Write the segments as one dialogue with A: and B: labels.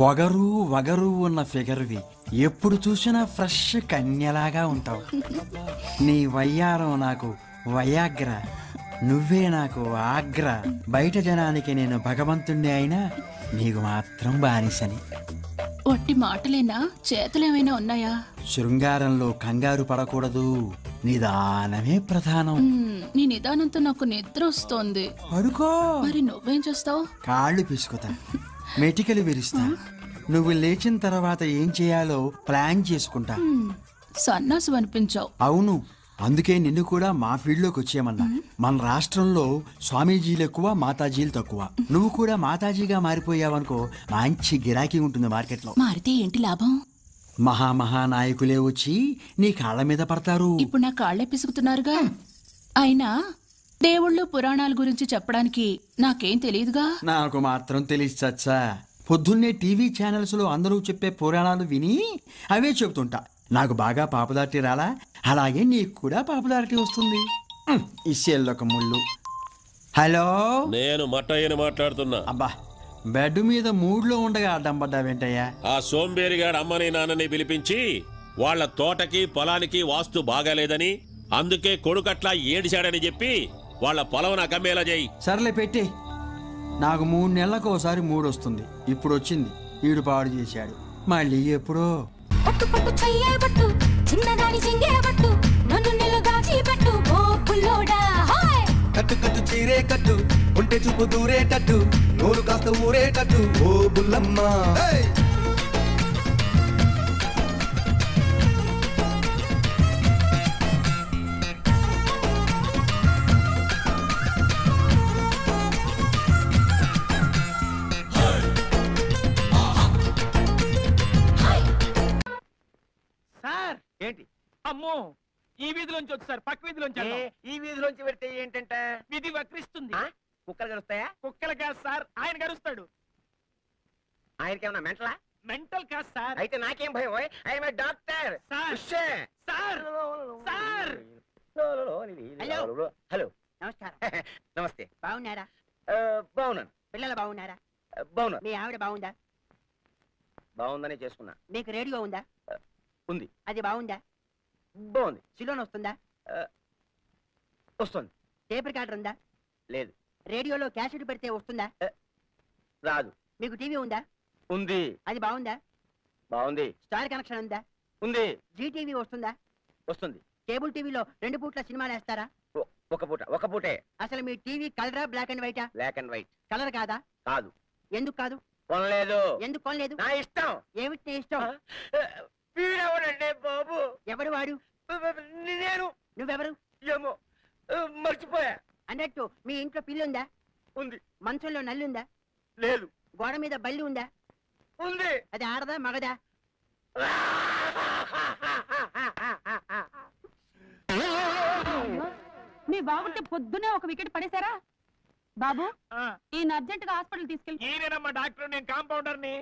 A: పొగరు వగరు ఉన్న ఫిగర్వి, ఎప్పుడు చూసినా ఫ్రెష్ కన్యలాగా ఉంటావు. నీ వయ్యారం నాకు వయాగ్ర, నువ్వే నాకు ఆగ్ర. బయట జనానికి నేను భగవంతుణ్ణి అయినా నీకు మాత్రం బానిసని.
B: ఒట్టి మాటలేనా, చేతులేమైనా ఉన్నాయా?
A: శృంగారంలో కంగారు పడకూడదు, నిదానమే ప్రధానం.
B: నీ నిదానంతో నాకు నిద్ర వస్తోంది.
A: పడుకో.
B: మరి నువ్వేం చేస్తావు?
A: కాళ్ళు పిసుకుతా, మెటికలు విరుస్తా. నువ్వు లేచిన తర్వాత ఏం చేయాలో ప్లాన్ చేసుకుంటా.
B: సన్నాసు అనిపించావు.
A: అవును, అందుకే నిన్ను కూడా మా ఫీల్డ్ లోకి వచ్చేయమన్నా. మన రాష్ట్రంలో స్వామీజీలు ఎక్కువ, మాతాజీలు తక్కువ. నువ్వు కూడా మాతాజీగా మారిపోయావనుకో, మంచి గిరాకీ ఉంటుంది మార్కెట్లో.
B: మారితే ఏంటి లాభం?
A: మహానాయకులే వచ్చి నీ కాళ్ళ మీద పడతారు.
B: ఇప్పుడు నా కాళ్లే పిసుకుతున్నారుగా. అయినా దేవుళ్ళు పురాణాల గురించి చెప్పడానికి నాకేం తెలియదుగా.
A: నాకు మాత్రం తెలిసి చచ్చా. పొద్దున్నే టీవీ ఛానల్స్ లో అందరూ చెప్పే పురాణాలు విని అవే చెబుతుంటా. నాకు బాగా పాపులారిటీ రాలా, అలాగే నీకు కూడా పాపులారిటీ వస్తుంది. ఇసేళ్ళొక ముళ్ళు. హలో,
C: నేను మట్టయ్యని మాట్లాడుతున్నా.
A: అబ్బా, బెడ్ మీద మూడ్లో ఉండగా అడ్డం పడ్డా వెంటయ్యా.
C: ఆ సోంబేరిగాడు అమ్మని నాన్నని పిలిపించి వాళ్ళ తోటకి పొలానికి వాస్తు బాగాలేదని, అందుకే కొడుకట్లా ఏడిశాడని చెప్పి వాళ్ళ పొలం అమ్మేలా చేయి.
A: సర్లే పెట్టి. నాకు 3 నెలలకు ఒకసారి మూడొస్తుంది. ఇప్పుడు వచ్చింది. ఈడు పాడు చేశాడు. మళ్ళీ ఎప్పుడో.
D: కట్టు కట్టు చీరే కట్టు, ఉంటే చూపు దూరేటట్టు, నోరు కాస్త ఊరేటట్టు ఓ బుల్లమ్మ.
E: సార్ ఏంటి? అమ్మో, ఈ వీధిలోంచి వచ్చి సార్, పక్క వీధిలోంచి.
F: ఈ వీధిలోంచి పెడితే ఏంటంటే
E: వీధి వక్రిస్తుంది.
F: కుక్కలు గరుస్తాయా?
E: కుక్కలు కాదు సార్, ఆయన గరుస్తాడు.
F: ఆయనకేమన్నా మెంటలా?
E: మెంటల్ కాదు సార్.
F: అయితే నాకేం భయం? I'm a doctor.
E: Sir sir sir.
F: Hello,
G: నమస్కారం.
F: నమస్తే.
G: బాగున్నారా?
F: బాగున్నాను.
G: పిల్లలు బాగున్నారా?
F: బాగున్నాను.
G: మీ ఆవిడ బాగుందా?
F: బాగుందనే చేసుకున్నా.
G: మీకు రేడియో ఉందా?
F: ఉంది.
G: అది బాగుందా?
F: బాగుంది.
G: సిలోన్ వస్తుందా?
F: వస్తుంది.
G: టేప్ రికార్డర్ ఉందా?
F: లేదు.
G: రేడియోలో క్యాసెట్ పెడితే వస్తుందా?
F: రాదు.
G: మీకు టీవీ ఉందా?
F: ఉంది.
G: అది బాగుందా?
F: బాగుంది.
G: స్టార్ కనెక్షన్ ఉందా?
F: ఉంది.
G: జీటీవీ వస్తుందా?
F: వస్తుంది.
G: కేబుల్ టీవీలో 2 పూట్ల సినిమాలు వేస్తారా?
F: ఒక పూటే.
G: అసలు మీ టీవీ కలరా, బ్లాక్ అండ్ వైటా?
F: Black and white.
G: కలర్ కాదా?
F: కాదు.
G: ఎందుకు కాదు?
F: కొనలేదు.
G: ఎందుకు కొనలేదు?
F: నా ఇష్టం.
G: ఏమిటి నీ ఇష్టం?
F: వీడెవడండి బాబు?
G: ఎవడు వాడు?
F: నేను.
G: నువ్వెవరు?
F: ఏమో మర్చిపోయా.
G: అన్నట్టు మీ ఇంట్లో పిల్లి ఉందా?
F: ఉంది.
G: మంచంలో నల్లి ఉందా?
F: లేదు.
G: గోడ మీద బల్లి ఉందా?
F: ఉంది.
G: అది ఆడదా మగదా?
H: మీ బాబుకి పొద్దునే ఒక వికెట్ పడేశారా? బాబు, ఈయన అర్జెంట్ గా హాస్పిటల్ తీసుకెళ్ళి.
E: ఈయనమ్మా డాక్టర్, నేను కాంపౌండర్ ని.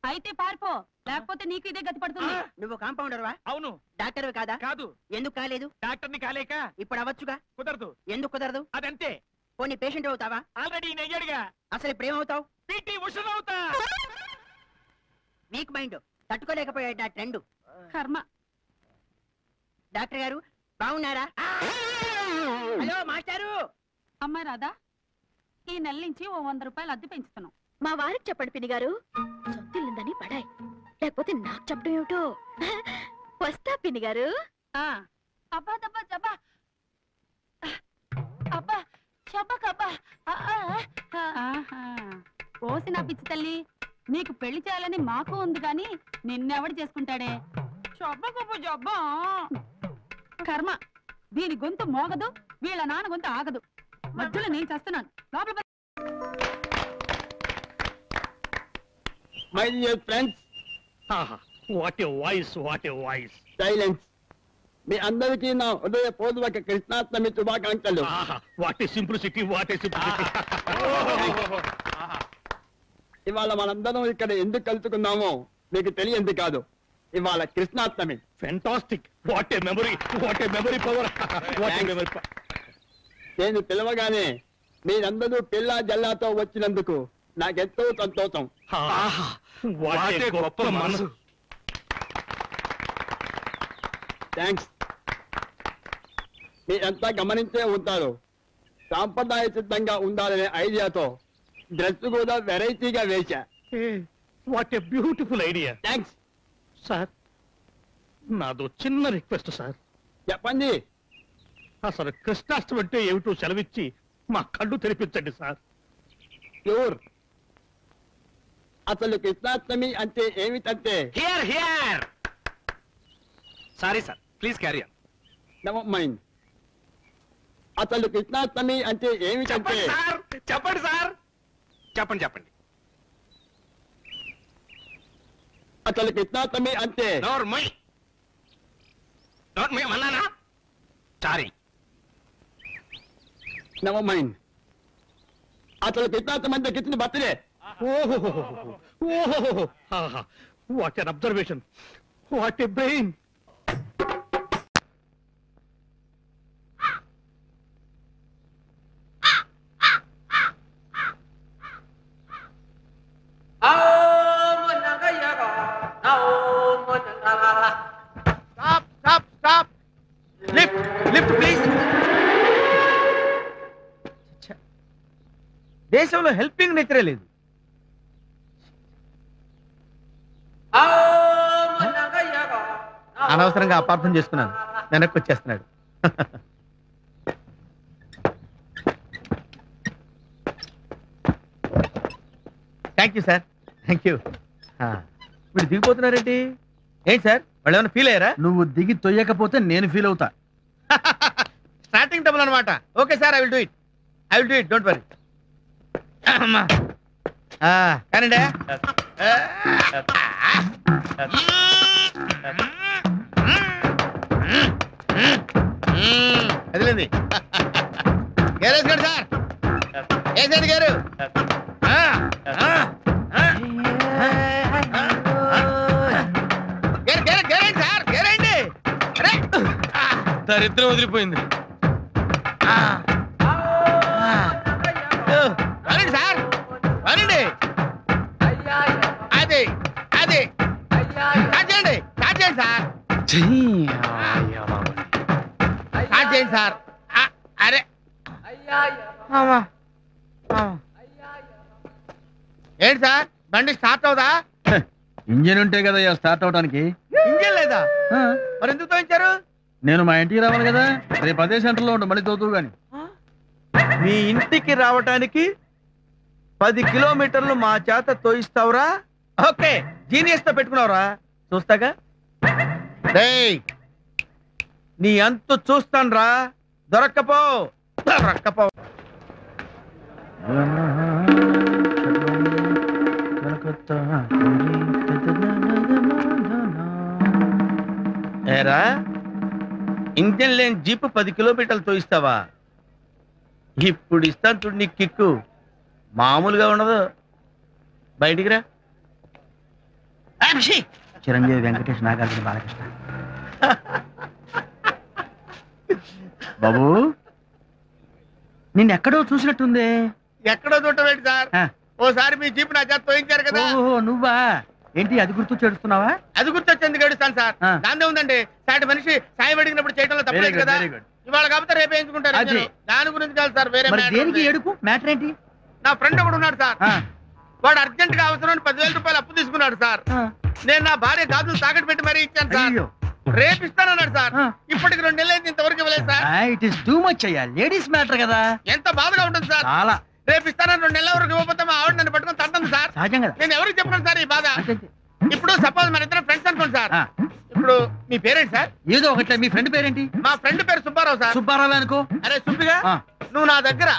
H: అయితే పారిపో, లేకపోతే నీకు ఇదే గతి పడుతుంది.
G: నువ్వు కాంపౌండర్వా?
E: అవును.
G: డాక్టర్ కాదా?
E: కాదు.
G: ఎందుకు కాలేదు?
E: డాక్టర్ ని కాలేక.
G: ఇప్పుడు అవ్వచ్చుగా.
E: కుదరదు.
G: ఎందుకు కుదరదు?
E: అదంతే.
G: పోనీ పేషెంట్ అవుతావా?
E: ఆల్రెడీ నెయ్యాడుగా.
G: అసలు ఇప్పుడు ఏమవుతావు?
E: పీటీ ఉషను అవుతా.
G: వీక్ మైండ్, తట్టుకోలేకపోయాడు నా ట్రెండ్.
H: కర్మ.
G: డాక్టర్ గారు బాగున్నారా? హలో మాస్టారు.
H: అమ్మాయి రాదా? ఈ నెల నుంచి ఓ 100 రూపాయలు అద్దె పెంచుతున్నాం.
I: మా వారికి చెప్పండి పిన్ని గారు, సొంతిల్లుందని పడాయి, లేకపోతే నాకు చెప్పడం ఏమిటో. వస్తా పిన్ని గారు.
H: అబ్బా దబ్బా జబ్బా, అబ్బా చెప్పకబ్బా. ఓసి నా పిచ్చి తల్లి, నీకు పెళ్లి చేయాలని మాకు ఉంది గాని నిన్నెవడు చేసుకుంటాడే? చెప్పకబ్బా జబ్బా. కర్మ, దీని గొంతు మోగదు, వీళ్ళ నాన్న గొంతు ఆగదు. మధ్యలో నేను చేస్తున్నాను. లోపల
J: My dear friends,
K: what a voice, what a voice.
J: silence. మీ అందరికీ నా హృదయపూర్వక కృష్ణాష్టమి శుభాకాంక్షలు.
K: What a simplicity, what a simplicity.
J: ఇవాళ మనందరం ఇక్కడ ఎందుకు కలుసుకున్నామో మీకు తెలియంది కాదు. ఇవాళ Krishnashtami.
K: Fantastic. What a memory, what a memory power. What a memory power.
J: నేను పిలవగానే మీరందరూ పిల్లా జల్లాతో వచ్చినందుకు నాకెంతో సంతోషం.
K: వాటే గొప్ప మనసు.
J: థ్యాంక్స్. మీరంతా గమనించే ఉంటారు, సాంప్రదాయ సిద్ధంగా ఉండాలనే ఐడియాతో డ్రెస్ కూడా వెరైటీగా వేశా.
K: What a beautiful idea.
J: Thanks
K: sir, నాదో చిన్న రిక్వెస్ట్ సార్.
J: చెప్పండి.
K: అసలు కృష్ణాష్టమి అంటే ఏమిటో సెలవిచ్చి మా కళ్ళు తెరిపించండి సార్.
J: ప్యూర్. అసలు కృష్ణాష్టమి అంటే ఏమిటంటే
E: here here. Sorry sir, please carry on.
J: Never mind. అసలు కృష్ణాష్టమి అంటే ఏమిటంటే
E: చెప్పండి సార్, చెప్పండి చెప్పండి.
J: అసలు కృష్ణాష్టమి అంటే
E: నోర్మై అన్నానా? సారీ.
J: Never mind. అసలు కృష్ణాష్టమి అంటే కృష్ణ బర్త్డే.
K: ఓహో, what an observation, what a brain.
E: Stop stop stop. Lift lift please. దేశంలో హెల్పింగ్ నేచరే లేదు. అనవసరంగా అపార్థం చేసుకున్నాను, వెనక్కి వచ్చేస్తున్నాడు. Thank you sir, thank you. మీరు దిగిపోతున్నారేంటి? ఏంటి సార్, వాళ్ళు ఏమైనా ఫీల్ అయ్యారా?
A: నువ్వు దిగి తొయ్యకపోతే నేను ఫీల్ అవుతా.
E: స్టార్టింగ్ డబుల్ అనమాట. Okay sir, I will do it, I will do it, don't worry. కానండి. అదిలేండి. గ్యారేజ్ గారు సార్, ఏసైడ్ గారు. సార్ గేరేండి. దరిద్రం వదిలిపోయింది. వరండి సార్, వరండి. అది అది స్టార్ట్ చేయండి, స్టార్ట్ చేయండి సార్, స్టార్ట్ చేయండి సార్. అరే ఏంటి సార్, బండి స్టార్ట్ అవుదా?
A: ఇంజిన్ ఉంటే కదా స్టార్ట్ అవడానికి.
E: ఇంజిన్ లేదా? మరి ఎందుకు తోయించారు?
A: నేను మా ఇంటికి రావాలి కదా, రేపు అదే సెంటర్లో ఉండు, మళ్ళీ తోతూ గాని.
E: మీ ఇంటికి రావటానికి 10 కిలోమీటర్లు మా చేత తోయిస్తావురా? ఓకే, జీనియస్ తో పెట్టుకున్నావురా, చూస్తాగా. నీ అంతు చూస్తాన్రా, దొరక్కపో దొరక్కపో. ఏరా, ఇంజన్ లేని జీప్ 10 కిలోమీటర్లు తోయిస్తావా? ఇప్పుడు ఇస్తాను చూడు నీ కిక్కు, మామూలుగా ఉండదు. బయటికి రా.
A: చిరంజీవి, వెంకటేష్, నాగార్జున, బాలకృష్ణ. బాబు, నిన్నెక్కడో చూసినట్టుంది.
E: ఎక్కడో చూడటం సార్, ఓసారి మీ జీప్ నా చేత తోయించారు కదా.
A: ఓహో, నువ్వా? ఏంటి అది గుర్తు చేస్తున్నావా?
E: అది గుర్తొచ్చేందుకు ఏడుస్తాను సార్. దాని ఉందండి, సాటి మనిషి సాయం అడిగినప్పుడు చేయడంలో తప్పలేదు కదా. ఇవాళ కాకపోతే రేపు వేయించుకుంటారు. దాని గురించి కాదు సార్, వేరే
A: దేనికి ఏడుపు? మ్యాటర్ ఏంటి?
E: నా ఫ్రెండ్ ఒకడు ఉన్నాడు సార్, వాడు అర్జెంట్ గా అవసరం 10,000 రూపాయలు అప్పు తీసుకున్నాడు సార్. నేను నా భార్య గాజులు తాకట్టు పెట్టి మరీ ఇచ్చాను సార్. రేపు ఇస్తానన్నాడు సార్. ఇప్పటికి 2 నెలలు అయింది, ఇంతవరకు ఇవ్వలేదు sir.
A: It is too much అయ్యా, లేడీస్ మ్యాటర్ కదా.
E: ఎంత బాధగా ఉంటుంది సార్.
A: చాలా.
E: రేపు ఇస్తానని 2 నెలల వరకు ఇవ్వకపోతే మా ఆవిడ నన్ను పట్టుకొని తంటుంది సార్. నేను ఎవరికి చెప్పను సార్ ఈ బాధ. ఇప్పుడు సపోజ్ మన ఇద్దరు ఫ్రెండ్స్ అనుకోండి సార్. ఇప్పుడు మీ పేరేంటి సార్?
A: ఏదో ఒకటి. మీ ఫ్రెండ్ పేరేంటి?
E: మా ఫ్రెండ్ పేరు సుబ్బారావు సార్.
A: సుబ్బారావు అనుకో.
E: అరే సుబ్బిగా, నువ్వు నా దగ్గర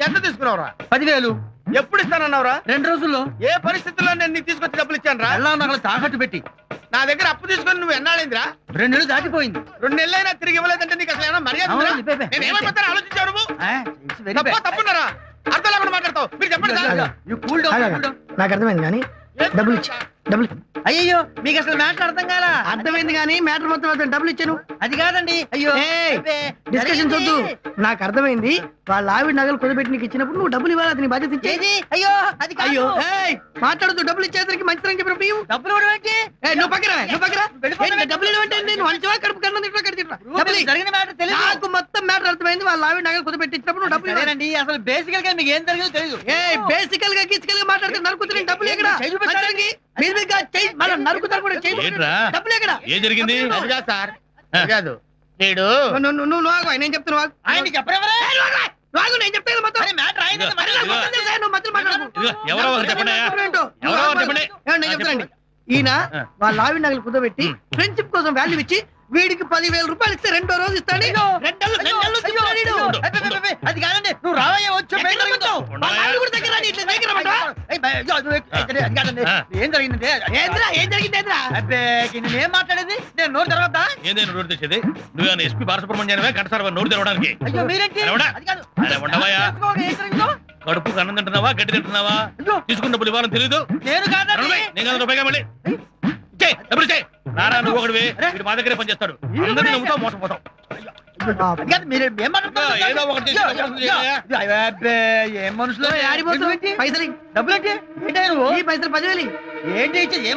E: ఎంత తీసుకున్నావురా?
A: 10,000.
E: ఎప్పుడు ఇస్తానన్నావురా?
A: 2 రోజుల్లో.
E: ఏ పరిస్థితుల్లో నేను నీకు తీసుకొచ్చి డబ్బులు ఇచ్చాను రా?
A: ఎలా నగలు తాకట్టు పెట్టి.
E: నా దగ్గర అప్పు తీసుకొని నువ్వు ఎన్నాళ్ళైందిరా?
A: 2 నెలలు దాటిపోయింది.
E: 2 నెలలైనా తిరిగి ఇవ్వలేదంటే నీకు అసలు ఏమైనా మర్యాద ఉందా? నేను ఏమైపోతాను ఆలోచించావు నువ్వు? తప్పున్నారా? అర్థం లేకుండా మాట్లాడతావు. మీరు చెప్పండి సార్.
G: నాకు అర్థమైంది కానీ డబ్బులు ఇచ్చి
E: డబ్బులు. అయ్యో మీకు అసలు మ్యాటర్ అర్థం కాలా? అర్థమైంది కానీ మ్యాటర్ మొత్తం అర్థం. డబ్బులు ఇచ్చాను. అది కాదండి. అయ్యో డిస్కషన్ వద్దు. నాకు అర్థమైంది. వాళ్ళ ఆవిడ నగలు కుదబెట్టి నీకు ఇచ్చినప్పుడు నువ్వు డబ్బులు ఇవ్వాలి. అతని బాధ్యత ఇచ్చేది. అయ్యో అది అయ్యో మాట్లాడుతూ డబ్బులు ఇచ్చేసరికి మంచిదని చెప్పిన డబ్బులు నువ్వు పక్కన డబ్బులు నువ్వు అంచవా కడుపు నాకు మొత్తం మ్యాటర్ అర్థమైంది. వాళ్ళ ఆవిడ నగలు కుదబెట్టి ఇచ్చినప్పుడు నువ్వు డబ్బులు ఇవ్వాలండి. అసలు బేసికల్ గా మీకు ఏం జరిగిందో తెలియదు. బేసికల్ గా గిచ్చికల్ గా మాట్లాడితే నరుకుతున్న డబ్బులు ఎక్కడ నరుకుతారు కూడా డబ్బులు ఎక్కడ
L: ఏం జరిగింది
E: సార్? కాదు నేడు నువ్వు నేను చెప్తున్నా ఆయన చెప్పరా? నేను చెప్తాను మొత్తం నేను చెప్తానండి. ఈయన వాళ్ళ ఆవిడ నగలు కుదబెట్టి ఫ్రెండ్షిప్ కోసం వాల్యూ ఇచ్చి వీడికి 10,000 రూపాయలు ఇస్తే 2వ రోజు ఇస్తాడు. అది కాదండి. నువ్వు రావయ్య వచ్చు. ఏం జరిగింది? ఏం జరిగింది? ఏం మాట్లాడేది? నేను నోరు తెరవద్దా?
L: ఏదైనా నోరు తెచ్చేది? నువ్వు ఎస్పీ బాలసుబ్రహ్మణ్యానివే గంటసారి నోరు తెరవడానికి? కడుపు అన్నం తింటున్నావా గడ్డి తింటున్నావా? తీసుకున్న డబ్బులు ఇవ్వాలని తెలీదు?
E: నేను కాదండి.
L: నేను కాదు రూపాయిగా మళ్ళీ డబ్బులు చేయి. నారా నువ్వు ఒకటి వీడు మా దగ్గరే పనిచేస్తాడు. అందరినీ నమ్ముతావు మోసపోతావు. ఏదో ఒకటి
E: ఏం మనుషులు పైసలు డబ్బులు ఏంటి? ఈ పైసలు 10,000 ఏంటి ఇచ్చేది? ఏం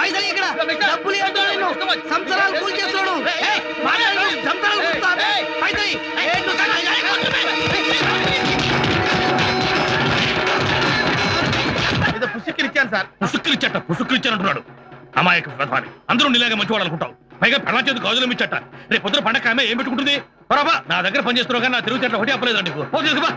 E: పైసలు ఇక్కడ డబ్బులు సంవత్సరాలు కూల్ చేస్తున్నాడు. పుసుక్కిరిచ్చాను సార్.
L: పుసుక్కిరిచ్చాను అంటున్నాడు. అమాయక ప్రధాని అందరూ నీలాగా మంచివాడు అనుకుంటావు. పైగా పెళ్ళ చేతి గాజులు ఇచ్చట. రేపు పొద్దున పండగ ఆమె ఏం పెట్టుకుంటుంది? పరాబా నా దగ్గర పనిచేస్తున్నావు కానీ నా తిరుగు చెట్ల ఒకటి అప్పలేదు నీకు. ఫోన్ చేసుకో.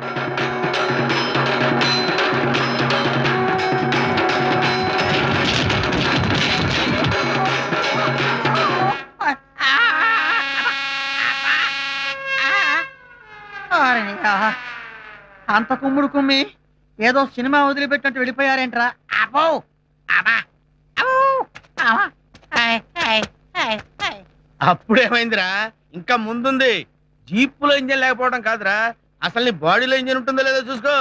E: అంత కుమ్ముడు కుమ్మి ఏదో సినిమా వదిలిపెట్టినట్టు వెళ్ళిపోయారేంట్రా? అప్పుడేమైందిరా? ఇంకా ముందుంది. జీప్పులో ఇంజన్ లేకపోవడం కాదురా, అసలు నీ బాడీలో ఇంజన్ ఉంటుందో లేదో చూసుకో.